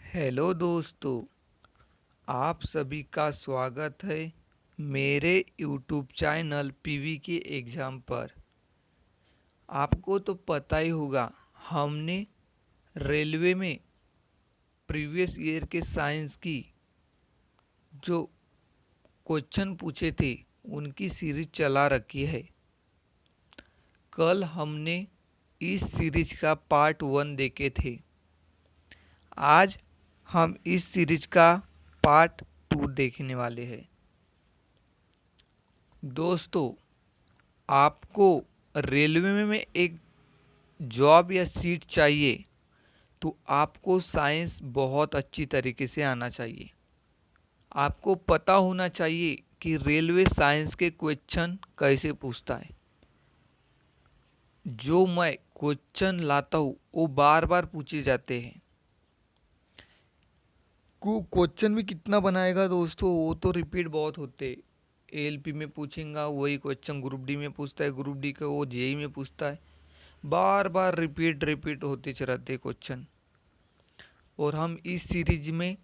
Hello दोस्तों, आप सभी का स्वागत है मेरे यूट्यूब चैनल पीवी के एग्ज़ाम पर। आपको तो पता ही होगा, हमने रेलवे में प्रीवियस ईयर के साइंस की जो क्वेश्चन पूछे थे उनकी सीरीज चला रखी है। कल हमने इस सीरीज का पार्ट 1 देखे थे। आज हम इस सीरीज का पार्ट 2 देखने वाले हैं। दोस्तों, आपको रेलवे में एक जॉब या सीट चाहिए तो आपको साइंस बहुत अच्छी तरीके से आना चाहिए। आपको पता होना चाहिए कि रेलवे साइंस के क्वेश्चन कैसे पूछता है। जो मैं क्वेश्चन लाता हूँ वो बार बार पूछे जाते हैं। को क्वेश्चन भी कितना बनाएगा दोस्तों, वो तो रिपीट बहुत होते। एएलपी में पूछेगा वही क्वेश्चन ग्रुप डी में पूछता है, ग्रुप डी का वो जेई में पूछता है। बार बार रिपीट रिपीट होते रहते क्वेश्चन। और हम इस सीरीज में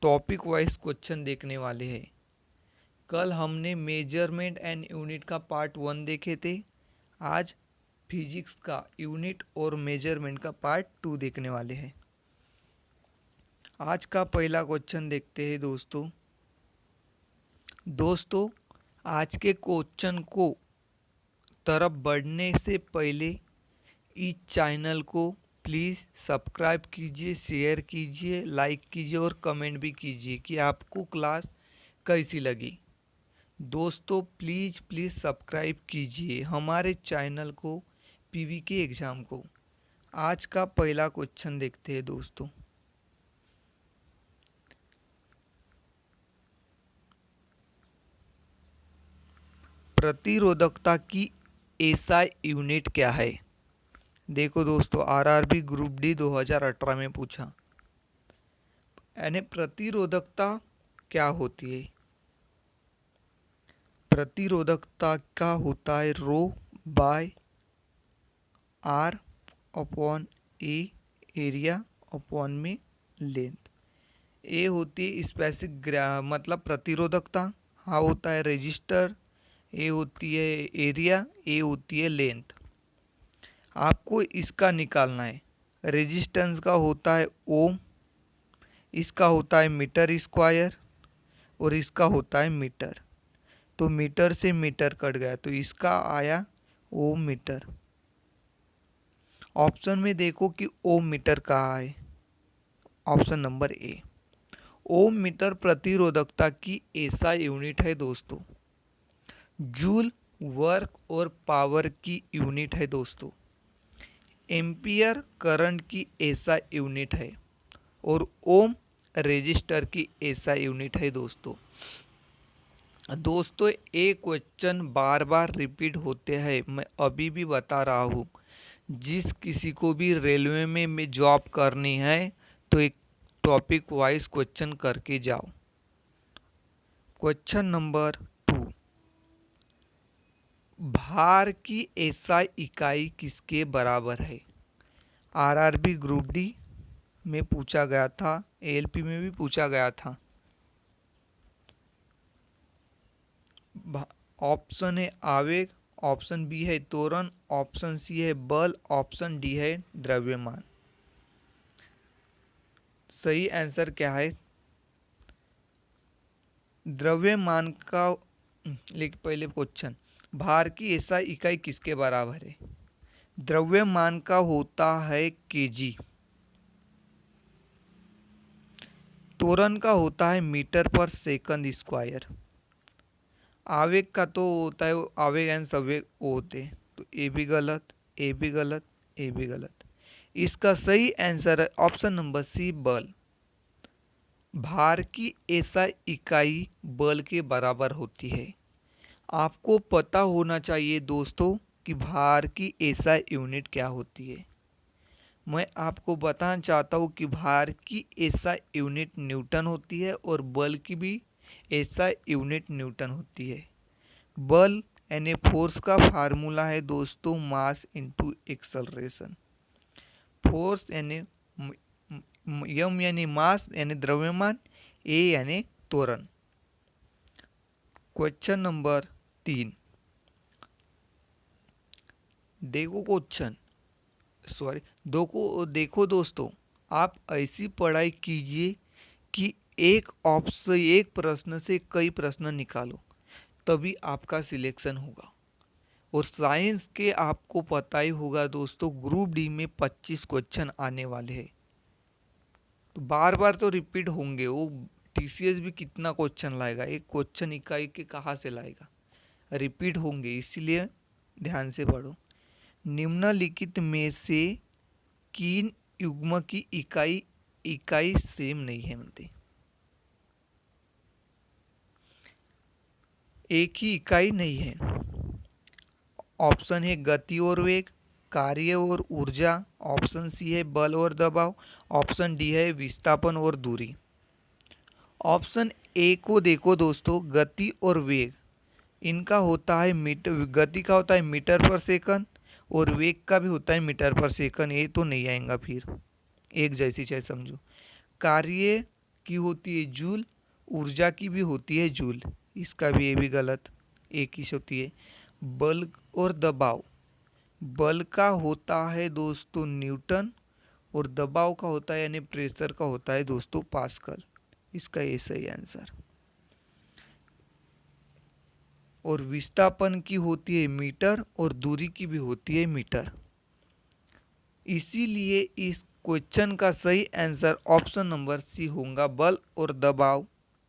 टॉपिक वाइज क्वेश्चन देखने वाले हैं। कल हमने मेजरमेंट एंड यूनिट का पार्ट 1 देखे थे। आज फिजिक्स का यूनिट और मेजरमेंट का पार्ट 2 देखने वाले हैं। आज का पहला क्वेश्चन देखते हैं दोस्तों, आज के क्वेश्चन को तरफ बढ़ने से पहले इस चैनल को प्लीज़ सब्सक्राइब कीजिए, शेयर कीजिए, लाइक कीजिए और कमेंट भी कीजिए कि आपको क्लास कैसी लगी। दोस्तों, प्लीज़ प्लीज़ सब्सक्राइब कीजिए हमारे चैनल को, पीवी के एग्ज़ाम को। आज का पहला क्वेश्चन देखते हैं दोस्तों। प्रतिरोधकता की एसआई यूनिट क्या है? देखो दोस्तों, आरआरबी ग्रुप डी 2018 में पूछा। यानी प्रतिरोधकता क्या होती है? प्रतिरोधकता का होता है rho by R upon A, area upon में लेंथ। ए होती है स्पेसिफिक मतलब प्रतिरोधकता, हाँ होता है रेजिस्टर, ए होती है एरिया, ए होती है लेंथ। आपको इसका निकालना है। रेजिस्टेंस का होता है ओम, इसका होता है मीटर स्क्वायर और इसका होता है मीटर। तो मीटर से मीटर कट गया तो इसका आया ओम मीटर। ऑप्शन में देखो कि ओम मीटर कहाँ है। Option number A. Ohm meter प्रतिरोधकता की ऐसा यूनिट है दोस्तों। जूल वर्क और पावर की यूनिट है दोस्तों। एम्पियर करंट की ऐसा यूनिट है और ओम रेजिस्टर की ऐसा यूनिट है दोस्तों। दोस्तों, एक क्वेश्चन बार बार रिपीट होते हैं, मैं अभी भी बता रहा हूँ। जिस किसी को भी रेलवे में जॉब करनी है तो एक टॉपिक वाइज क्वेश्चन करके जाओ। क्वेश्चन नंबर 2, भार की एसआई इकाई किसके बराबर है? आरआरबी ग्रुप डी में पूछा गया था, एएलपी में भी पूछा गया था। ऑप्शन है आवेग, ऑप्शन बी है त्वरण, ऑप्शन सी है बल, ऑप्शन डी है द्रव्यमान। सही आंसर क्या है? द्रव्यमान का लेकिन पहले क्वेश्चन, भार की एसआई इकाई किसके बराबर है? द्रव्यमान का होता है केजी, त्वरण का होता है मीटर पर सेकंड स्क्वायर, आवेग का तो होता है आवेग एंड संवेग वो होते हैं। तो ए भी गलत, ए भी गलत, ए भी गलत। इसका सही आंसर है ऑप्शन नंबर सी, बल। भार की ऐसा इकाई बल के बराबर होती है। आपको पता होना चाहिए दोस्तों कि भार की ऐसा यूनिट क्या होती है। मैं आपको बताना चाहता हूँ कि भार की ऐसा यूनिट न्यूटन होती है और बल की भी ऐसा यूनिट न्यूटन होती है। बल यानी फोर्स का फार्मूला है दोस्तों मास इनटू एक्सेलरेशन। फोर्स यानी यम यानी मास यानी द्रव्यमान, ए यानी त्वरण। क्वेश्चन नंबर 3, देखो क्वेश्चन, सॉरी, देखो दोस्तों, आप ऐसी पढ़ाई कीजिए कि एक प्रश्न से कई प्रश्न निकालो, तभी आपका सिलेक्शन होगा। और साइंस के आपको पता ही होगा दोस्तों, ग्रुप डी में 25 क्वेश्चन आने वाले हैं, तो बार बार तो रिपीट होंगे। वो टीसीएस भी कितना क्वेश्चन लाएगा, एक क्वेश्चन इकाई के कहाँ से लाएगा, रिपीट होंगे, इसीलिए ध्यान से पढ़ो। निम्नलिखित में से किन युग्म की इकाई इकाई सेम नहीं है म्हणते, एक ही इकाई नहीं है। ऑप्शन है गति और वेग, कार्य और ऊर्जा, ऑप्शन सी है बल और दबाव, ऑप्शन डी है विस्थापन और दूरी। ऑप्शन ए को देखो दोस्तों, गति और वेग, इनका होता है मीटर, गति का होता है मीटर पर सेकंड और वेग का भी होता है मीटर पर सेकंड, ये तो नहीं आएगा, फिर एक जैसी चाहे समझो। कार्य की होती है जूल, ऊर्जा की भी होती है जूल, इसका भी ये भी गलत, एक ही होती है। बल और दबाव, बल का होता है दोस्तों न्यूटन और दबाव का होता है यानी प्रेशर का होता है दोस्तों पास्कल, इसका ये सही आंसर। और विस्थापन की होती है मीटर और दूरी की भी होती है मीटर, इसीलिए इस क्वेश्चन का सही आंसर ऑप्शन नंबर सी होगा, बल और दबाव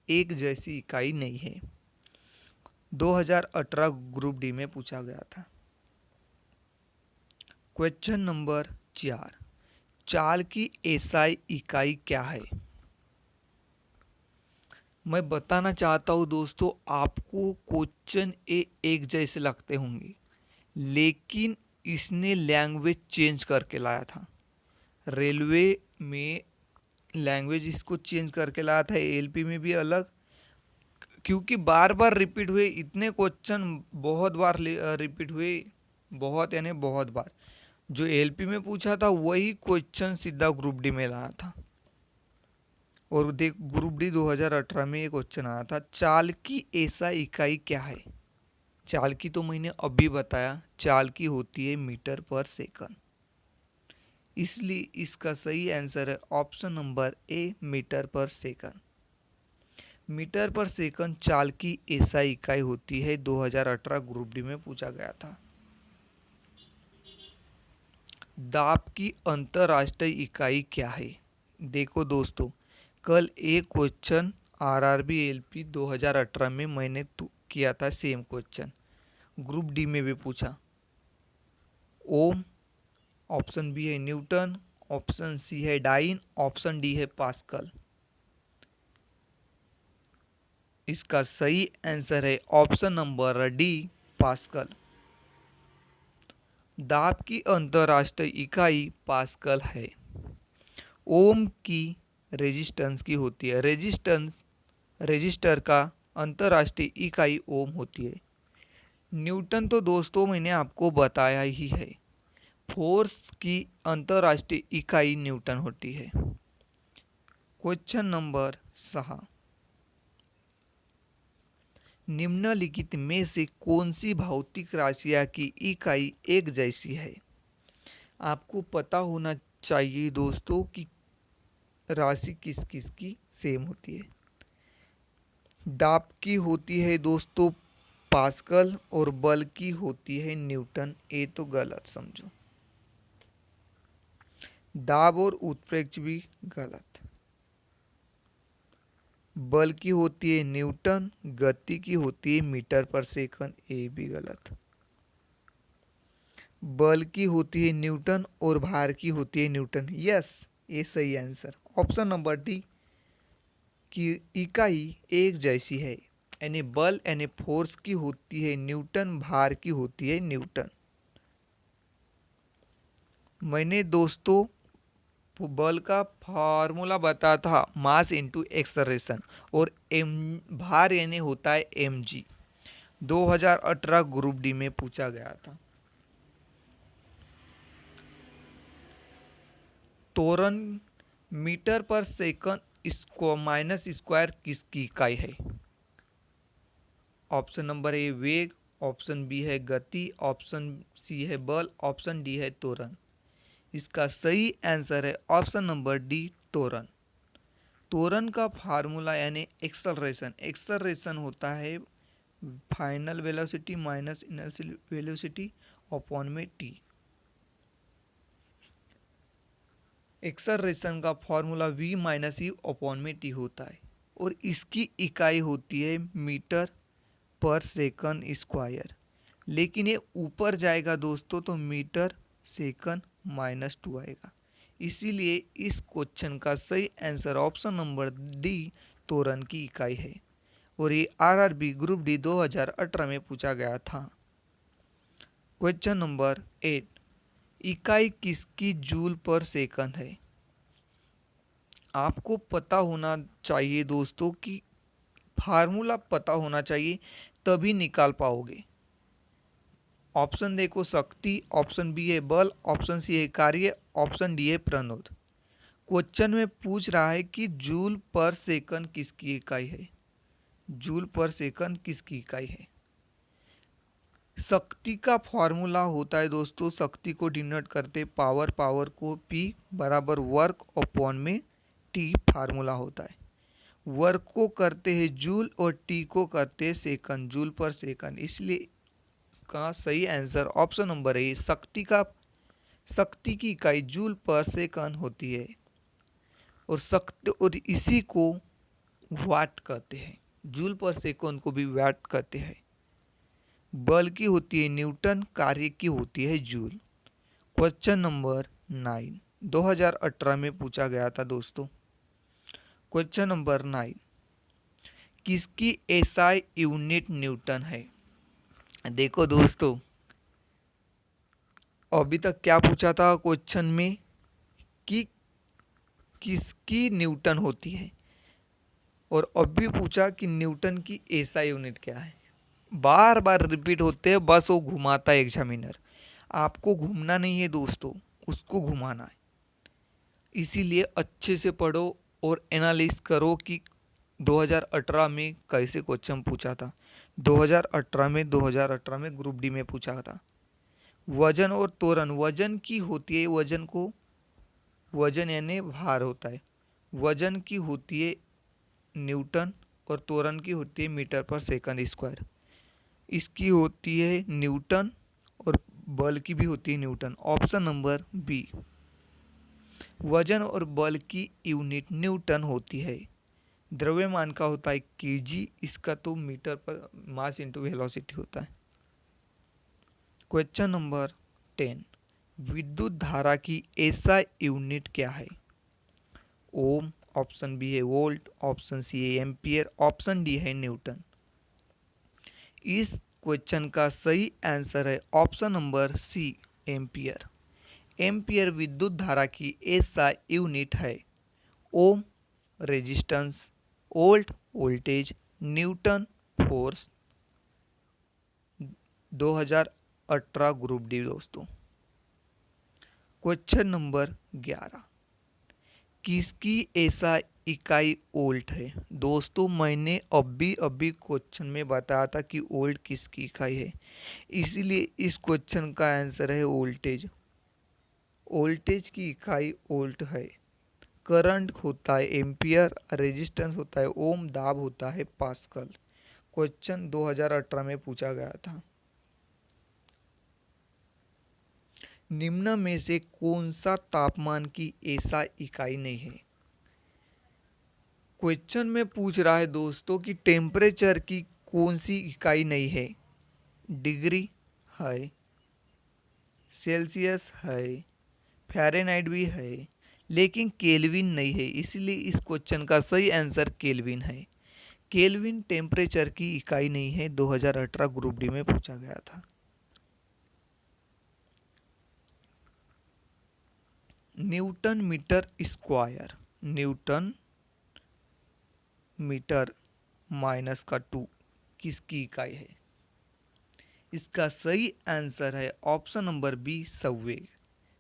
एक जैसी इकाई नहीं है। 2018 ग्रुप डी में पूछा गया था। क्वेश्चन नंबर 4, चाल की एसआई इकाई क्या है। मैं बताना चाहता हूँ दोस्तों, आपको क्वेश्चन एक जैसे लगते होंगे, लेकिन इसने लैंग्वेज चेंज करके लाया था। रेलवे में लैंग्वेज इसको चेंज करके लाया था, एएलपी में भी अलग, क्योंकि बार बार रिपीट हुए, इतने क्वेश्चन बहुत बार रिपीट हुए, बहुत यानी बहुत बार। जो एएलपी में पूछा था वही क्वेश्चन सीधा ग्रुप डी में लाया था। और देख, ग्रुप डी 2018 में एक क्वेश्चन आया था, चाल की ऐसा इकाई क्या है। चाल की तो मैंने अभी बताया, चाल की होती है मीटर पर सेकंड, इसलिए इसका सही आंसर है ऑप्शन नंबर ए, मीटर पर सेकंड। मीटर पर सेकंड चाल की ऐसा इकाई होती है, 2018 ग्रुप डी में पूछा गया था। दाब की अंतरराष्ट्रीय इकाई क्या है। देखो दोस्तों, कल एक क्वेश्चन आरआरबी एलपी 2018 में मैंने किया था, सेम क्वेश्चन ग्रुप डी में भी पूछा। ओम, ऑप्शन बी है न्यूटन, ऑप्शन सी है डाइन, ऑप्शन डी है पास्कल। इसका सही आंसर है ऑप्शन नंबर डी, पास्कल। दाब की अंतरराष्ट्रीय इकाई पास्कल है। ओम की रेजिस्टेंस की होती है, रेजिस्टर का अंतरराष्ट्रीय इकाई ओम होती है। न्यूटन तो दोस्तों मैंने आपको बताया ही है, फोर्स की अंतरराष्ट्रीय इकाई न्यूटन होती है। क्वेश्चन नंबर 6, निम्नलिखित में से कौन सी भौतिक राशियां की इकाई एक जैसी है। आपको पता होना चाहिए दोस्तों कि राशि किस किस की सेम होती है। दाब की होती है दोस्तों पास्कल और बल की होती है न्यूटन, ये तो गलत समझो। दाब और उत्प्रेक्ष भी गलत। बल की होती है न्यूटन, गति की होती है मीटर पर सेकंड, ये भी गलत। बल की होती है न्यूटन और भार की होती है न्यूटन, यस, ये सही आंसर ऑप्शन नंबर डी की इकाई एक जैसी है, यानी बल यानी फोर्स की होती है न्यूटन, भार की होती है न्यूटन। मैंने दोस्तों बल का फार्मूला बताया था, मास इनटू एक्सलरेशन, और एम भार यानी होता है mg, 2018 ग्रुप डी में पूछा गया था। त्वरण मीटर पर सेकंड माइनस स्क्वायर किसकी इकाई है? ऑप्शन नंबर ए वेग, ऑप्शन बी है गति, ऑप्शन सी है बल, ऑप्शन डी है त्वरण। इसका सही आंसर है ऑप्शन नंबर डी, त्वरण। त्वरण का फार्मूला यानी एक्सलरेशन, एक्सलरेशन होता है final velocity minus initial velocity upon में टी। एक्सलरेशन का formula v minus you upon में टी होता है और इसकी इकाई होती है मीटर पर सेकंड स्क्वायर। लेकिन ये ऊपर जाएगा दोस्तों तो मीटर सेकंड माइनस 2 आएगा। इसीलिए इस क्वेश्चन का सही आंसर ऑप्शन नंबर डी, त्वरण की इकाई है और ये आरआरबी ग्रुप डी 2018 में पूछा गया था। क्वेश्चन नंबर 8, इकाई किसकी जूल पर सेकंड है? आपको पता होना चाहिए दोस्तों कि फार्मूला पता होना चाहिए तभी निकाल पाओगे। ऑप्शन देखो शक्ति, ऑप्शन बी है बल, ऑप्शन सी है कार्य, ऑप्शन डी है प्रणोद। क्वेश्चन में पूछ रहा है कि जूल पर सेकंड किसकी इकाई है? जूल पर सेकंड किसकी इकाई है? शक्ति का फॉर्मूला होता है दोस्तों, शक्ति को डिनोट करते पावर, पावर को P बराबर वर्क अपॉन में T फार्मूला होता है। वर्क को करते हैं जूल और टी को करते हैं सेकंड, जूल पर सेकंड। इसलिए इसका सही आंसर ऑप्शन नंबर ए, शक्ति की इकाई जूल पर सेकंड होती है और इसी को वाट कहते हैं। जूल पर सेकंड को भी वाट कहते हैं। बल की होती है न्यूटन, कार्य की होती है जूल। क्वेश्चन नंबर 9 2018 में पूछा गया था दोस्तों। क्वेश्चन नंबर 9, किसकी एसआई यूनिट न्यूटन है? देखो दोस्तों, अभी तक क्या पूछा था क्वेश्चन में कि किसकी न्यूटन होती है और अभी पूछा कि न्यूटन की एसआई यूनिट क्या है। बार बार रिपीट होते हैं, बस वो घुमाता है एग्जामिनर। आपको घूमना नहीं है दोस्तों, उसको घुमाना है। इसीलिए अच्छे से पढ़ो और एनालिस करो कि 2018 में कैसे क्वेश्चन पूछा था। 2018 में ग्रुप डी में पूछा था। वजन और त्वरण, वजन की होती है, वजन को वजन यानी भार होता है, वजन की होती है न्यूटन और त्वरण की होती है मीटर पर सेकंड स्क्वायर। इसकी होती है न्यूटन और बल की भी होती है न्यूटन। ऑप्शन नंबर बी, वजन और बल की यूनिट न्यूटन होती है। द्रव्यमान का होता है केजी, इसका तो मीटर पर मास इंटू वेलोसिटी होता है। क्वेश्चन नंबर 10, विद्युत धारा की एसआई यूनिट क्या है? ओम, ऑप्शन बी है वोल्ट, ऑप्शन सी है एम्पियर, ऑप्शन डी है न्यूटन। इस क्वेश्चन का सही आंसर है option number C, ampere. Ampere विद्युत धारा की एसआई यूनिट है। Ohm resistance, volt voltage, newton force. 2018 group D दोस्तों। क्वेश्चन नंबर 11, किसकी ऐसा इकाई वोल्ट है? दोस्तों मैंने अभी क्वेश्चन में बताया था कि वोल्ट किसकी इकाई है, इसीलिए इस क्वेश्चन का आंसर है वोल्टेज। वोल्टेज की इकाई वोल्ट है। करंट होता है एम्पियर, रेजिस्टेंस होता है ओम, दाब होता है पास्कल। क्वेश्चन 2018 में पूछा गया था। निम्न में से कौन सा तापमान की ऐसा इकाई नहीं है? क्वेश्चन में पूछ रहा है दोस्तों कि टेम्परेचर की कौन सी इकाई नहीं है। डिग्री है, सेल्सियस है, फ़ारेनहाइट भी है, लेकिन केल्विन नहीं है। इसलिए इस क्वेश्चन का सही आंसर केल्विन है। केल्विन टेम्परेचर की इकाई नहीं है, 2018 ग्रुप डी में पूछा गया था। Newton meter square, newton meter minus का 2 किसकी इकाई है? इसका सही आंसर है ऑप्शन नंबर बी, संवेग।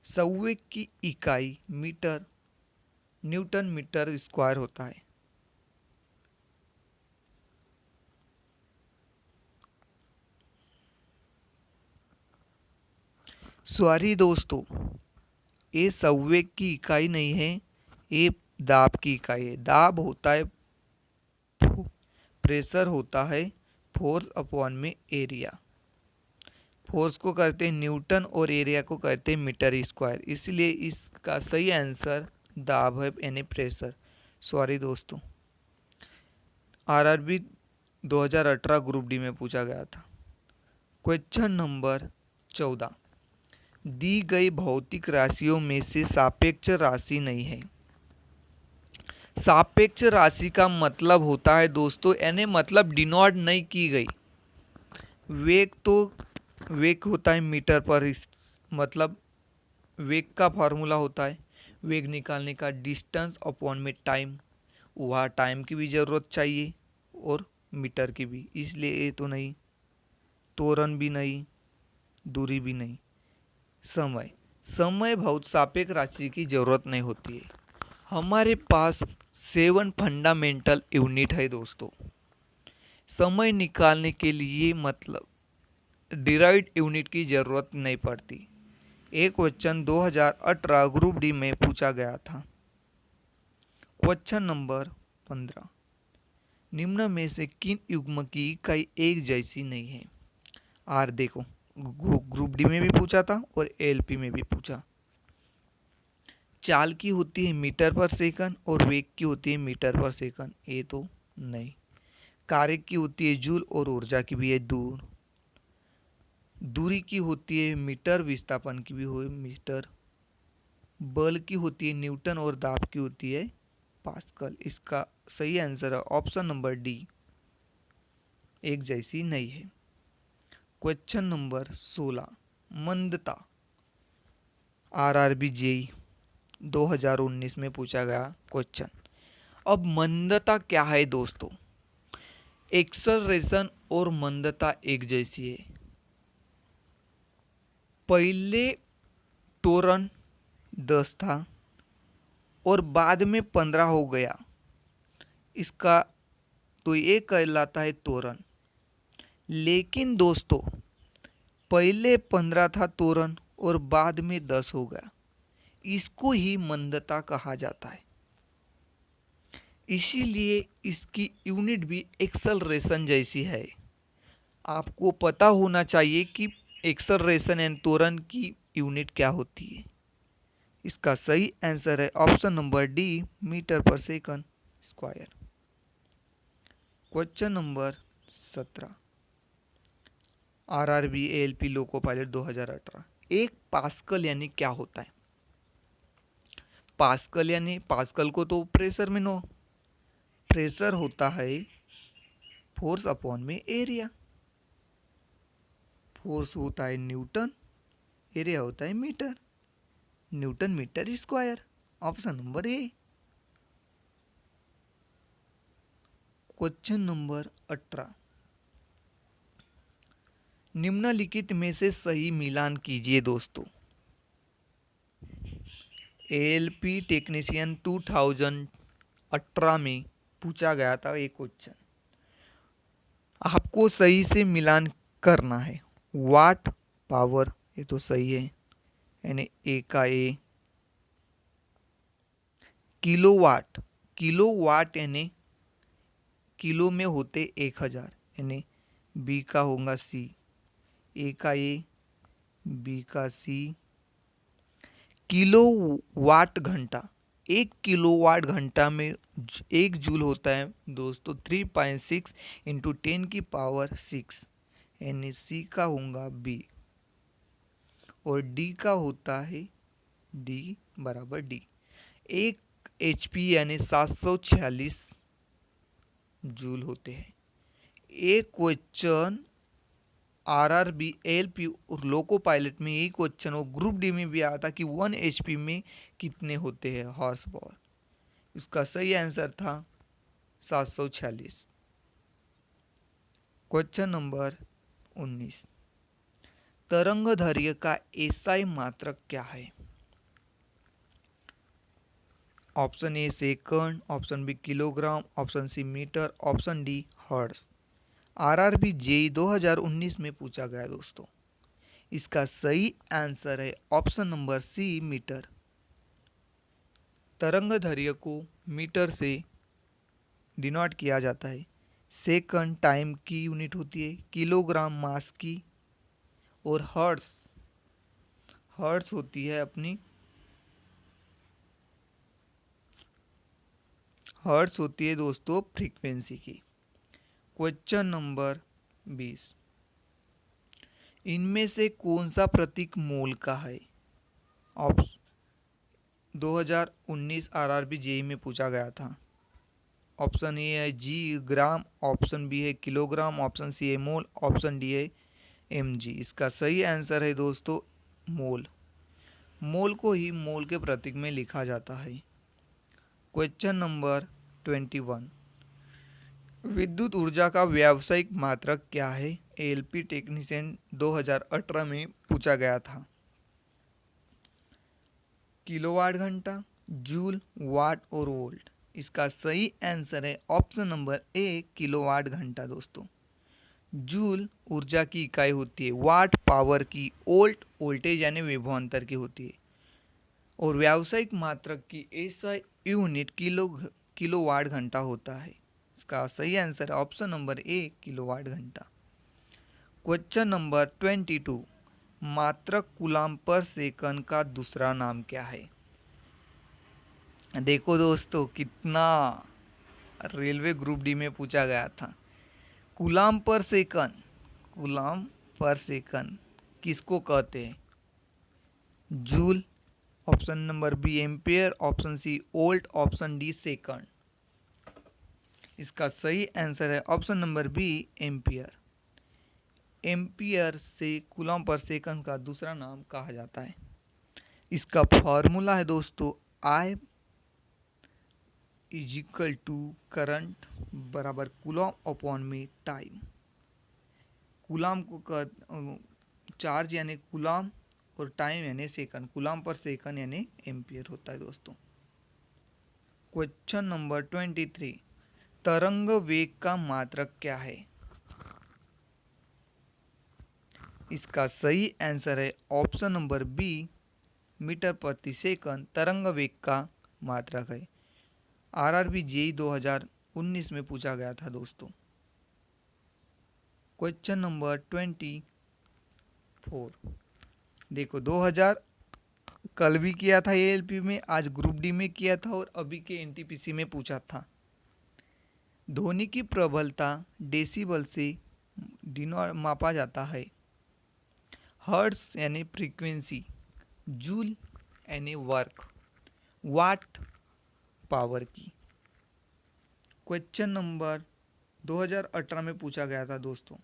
संवेग की इकाई मीटर न्यूटन मीटर स्क्वायर होता है। सॉरी दोस्तों, ये संवेग की इकाई नहीं है, ये दाब की इकाई है। दाब होता है, प्रेशर होता है फोर्स अपॉन में एरिया। फोर्स को कहते हैं न्यूटन और एरिया को कहते हैं मीटर स्क्वायर, इसलिए इसका सही आंसर दाब है यानी प्रेशर। सॉरी दोस्तों। आरआरबी 2018 ग्रुप डी में पूछा गया था। क्वेश्चन नंबर 14, दी गई भौतिक राशियों में से सापेक्ष राशि नहीं है। सापेक्ष राशि का मतलब होता है दोस्तों, यानी मतलब डिनोट नहीं की गई। वेग होता है मीटर पर, मतलब वेग का फॉर्मूला होता है वेग निकालने का डिस्टेंस अपॉन में टाइम। वहाँ टाइम की भी ज़रूरत चाहिए और मीटर की भी, इसलिए ये तो नहीं, त्वरण भी नहीं, दूरी भी नहीं। समय समय बहुत सापेक्ष राशि की ज़रूरत नहीं होती है। हमारे पास 7 फंडामेंटल यूनिट है दोस्तों। समय निकालने के लिए मतलब डिराइव्ड यूनिट की ज़रूरत नहीं पड़ती। एक क्वेश्चन 2018 ग्रुप डी में पूछा गया था। क्वेश्चन नंबर 15, निम्न में से किन युग्म की इकाई एक जैसी नहीं है। आर देखो, ग्रुप डी में भी पूछा था और एलपी में भी पूछा। चाल की होती है मीटर पर सेकंड और वेग की होती है मीटर पर सेकंड, ये तो नहीं। कार्य की होती है जूल और ऊर्जा की भी है दूर। दूरी की होती है मीटर, विस्थापन की भी हो मीटर। बल की होती है न्यूटन और दाब की होती है पास्कल। इसका सही आंसर है ऑप्शन नंबर डी, एक जैसी नहीं है। क्वेश्चन नंबर 16, मंदता आरआरबी जेई 2019 में पूछा गया क्वेश्चन। अब मंदता क्या है दोस्तों? एक्सलरेशन और मंदता एक जैसी है। पहले त्वरण 10 था और बाद में 15 हो गया, इसका तो ये कहलाता है त्वरण। लेकिन दोस्तों पहले 15 था त्वरण और बाद में 10 हो गया, इसको ही मंदता कहा जाता है। इसीलिए इसकी यूनिट भी एक्सलरेशन जैसी है। आपको पता होना चाहिए कि एक्सलरेशन एंड त्वरण की यूनिट क्या होती है। इसका सही आंसर है ऑप्शन नंबर डी, मीटर पर second square. Question number 17, RRB ALP loco pilot 2018। एक पास्कल यानी क्या होता है? पास्कल यानी, पास्कल को तो प्रेशर में नो, प्रेशर होता है फोर्स अपॉन में एरिया। फोर्स होता है न्यूटन, एरिया होता है meter, newton meter square. Option number A. Question number 18, निम्नलिखित में से सही मिलान कीजिए दोस्तों। एएलपी टेक्नीशियन 2018 में पूछा गया था एक क्वेश्चन, आपको सही से मिलान करना है। वाट पावर, ये तो सही है, यानी ए का ए। किलोवाट, किलोवाट यानी किलो में होते 1000, यानी बी का होगा सी। ए का ए, बी का सी। किलोवाट घंटा, 1 किलोवाट घंटा में 1 जूल होता है दोस्तों 3.6 इंटू 10⁻⁶, यानी सी का होगा बी और डी का होता है डी बराबर डी। 1 HP यानी 746 जूल होते हैं। एक क्वेश्चन आरआरबी एएलपी और लोको पायलट में यही क्वेश्चन और ग्रुप डी में भी आया था कि 1 HP में कितने होते हैं हॉर्स पावर। इसका सही आंसर था 746। क्वेश्चन नंबर 19, तरंगदैर्घ्य का एसआई मात्रक क्या है? Option A second, option B kilogram, option C meter, option D hertz. RRB JE 2019 में पूछा गया दोस्तों। इसका सही आंसर है ऑप्शन नंबर सी मीटर। तरंग दैर्घ्य को मीटर से डिनोट किया जाता है। सेकंड टाइम की यूनिट होती है, किलोग्राम मास की, और हर्ट्ज हर्ट्ज होती है अपनी हर्ट्ज होती है दोस्तों फ्रीक्वेंसी की। क्वेश्चन नंबर 20, इनमें से कौन सा प्रतीक मोल का है? ऑप्शन 2019 आरआरबी जेई में पूछा गया था। ऑप्शन ए है जी ग्राम, ऑप्शन बी है किलोग्राम, ऑप्शन सी है मोल, ऑप्शन डी है mg। इसका सही आंसर है दोस्तों मोल। मोल को ही मोल के प्रतीक में लिखा जाता है। क्वेश्चन नंबर 21, विद्युत ऊर्जा का व्यावसायिक मात्रक क्या है? एएलपी टेक्नीशियन 2018 में पूछा गया था। किलोवाट घंटा, जूल, वाट और वोल्ट। इसका सही आंसर है ऑप्शन नंबर ए किलोवाट घंटा दोस्तों। जूल ऊर्जा की इकाई होती है, वाट पावर की, वोल्ट वोल्टेज यानी विभवांतर की होती है, और व्यावसायिक मात्रक की ऐसा यूनिट किलोवाट घंटा होता है। इसका सही आंसर है ऑप्शन नंबर ए किलोवाट घंटा। क्वेश्चन नंबर 22, मात्रक कूलाम पर सेकंड का दूसरा नाम क्या है? देखो दोस्तों कितना रेलवे ग्रुप डी में पूछा गया था। कूलाम पर सेकंड किसको कहते हैं? Joule, option number B ampere, option C volt, option D second. इसका सही आंसर है option number B ampere. Ampere से कूलम पर सेकंड का दूसरा नाम कहा जाता है। इसका फॉर्मूला है दोस्तों I इजिकल टू करंट बराबर कूलम अपॉन में टाइम। कूलम को चार्ज यानी कूलम और टाइम यानी सेकंड, कूलम पर सेकंड यानी एम्पियर होता है दोस्तों। क्वेश्चन नंबर 23, तरंग वेग का मात्रक क्या है? इसका सही आंसर है ऑप्शन नंबर बी मीटर प्रति सेकंड तरंग वेग का मात्रक है। आरआरबी जेई 2019 में पूछा गया था दोस्तों। क्वेश्चन नंबर 24, देखो 2000 कल भी किया था एएलपी में, आज ग्रुप डी में किया था और अभी के एनटीपीसी में पूछा था। ध्वनि की प्रबलता डेसिबल से मापा जाता है। हर्ट्ज यानी फ्रीक्वेंसी, जूल यानी वर्क, वाट पावर की। क्वेश्चन नंबर 2018 में पूछा गया था दोस्तों।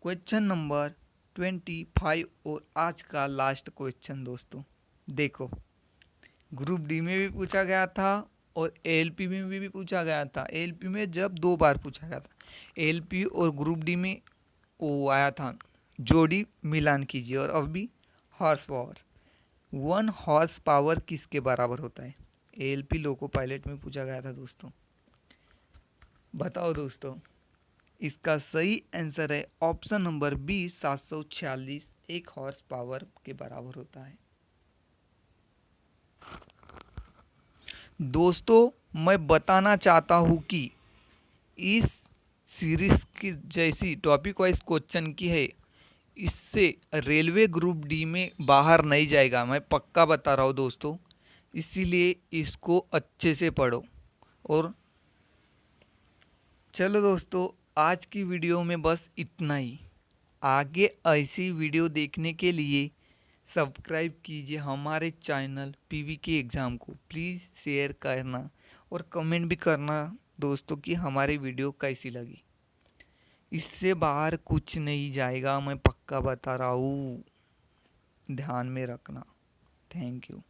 क्वेश्चन नंबर 25 और आज का लास्ट क्वेश्चन दोस्तों। देखो ग्रुप डी में भी पूछा गया था और एएलपी में भी पूछा गया था। एएलपी में जब 2 बार पूछा गया था, एएलपी और ग्रुप डी में वो आया था जोड़ी मिलान कीजिए। और अब भी हॉर्स पावर, 1 हॉर्स पावर किसके बराबर होता है? एएलपी लोको पायलट में पूछा गया था दोस्तों। बताओ दोस्तों, इसका सही आंसर है option number B 746 1 horsepower के बराबर होता है। दोस्तों मैं बताना चाहता हूँ कि इस सीरीज की जैसी टॉपिक वाइज क्वेश्चन की है, इससे रेलवे ग्रुप डी में बाहर नहीं जाएगा, मैं पक्का बता रहा हूँ दोस्तों। इसीलिए इसको अच्छे से पढ़ो। और चलो दोस्तों, आज की वीडियो में बस इतना ही। आगे ऐसी वीडियो देखने के लिए सब्सक्राइब कीजिए हमारे चैनल पीवीके एग्ज़ाम को। प्लीज़ शेयर करना और कमेंट भी करना दोस्तों कि हमारी वीडियो कैसी लगी। इससे बाहर कुछ नहीं जाएगा, मैं पक्का बता रहा हूँ, ध्यान में रखना। Thank you.